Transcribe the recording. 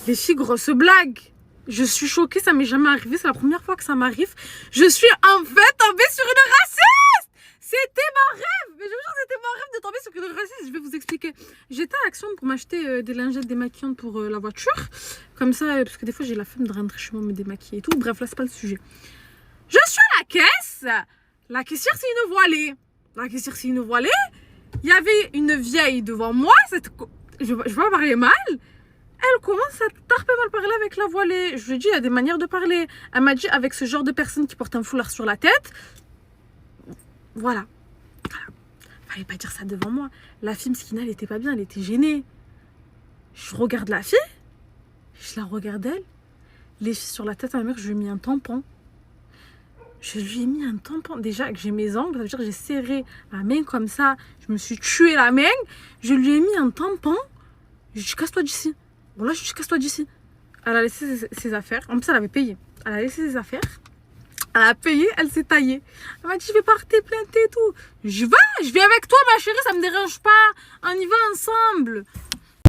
Les filles, grosse blague. Je suis choquée, ça m'est jamais arrivé. C'est la première fois que ça m'arrive. Je suis en fait tombée sur une raciste. C'était mon rêve. Mais je vous jure, c'était mon rêve de tomber sur une raciste. Je vais vous expliquer. J'étais à Action pour m'acheter des lingettes démaquillantes pour la voiture. Comme ça, parce que des fois, j'ai la flemme de rentrer chez moi me démaquiller et tout. Bref, là, c'est pas le sujet. Je suis à la caisse. La caissière, c'est une voilée. La caissière, c'est une voilée. Il y avait une vieille devant moi. Je vais pas parler mal. Elle commence à tarper mal parler avec la voilée. Je lui ai dit, il y a des manières de parler. Elle m'a dit, avec ce genre de personne qui porte un foulard sur la tête, voilà. Fallait pas dire ça devant moi. La fille, Mskina, elle était pas bien, elle était gênée. Je regarde la fille, je la regarde elle. Les filles sur la tête, à ma mère, je lui ai mis un tampon. Je lui ai mis un tampon. Déjà que j'ai mes ongles, ça veut dire que j'ai serré ma main comme ça. Je me suis tué la main. Je lui ai mis un tampon. Je lui ai dit, casse-toi d'ici. Bon là, je lui ai dit, casse-toi d'ici. Elle a laissé ses affaires. En plus, elle avait payé. Elle a laissé ses affaires. Elle a payé, elle s'est taillée. Elle m'a dit, je vais porter plainte et tout. Je vais avec toi, ma chérie, ça me dérange pas. On y va ensemble.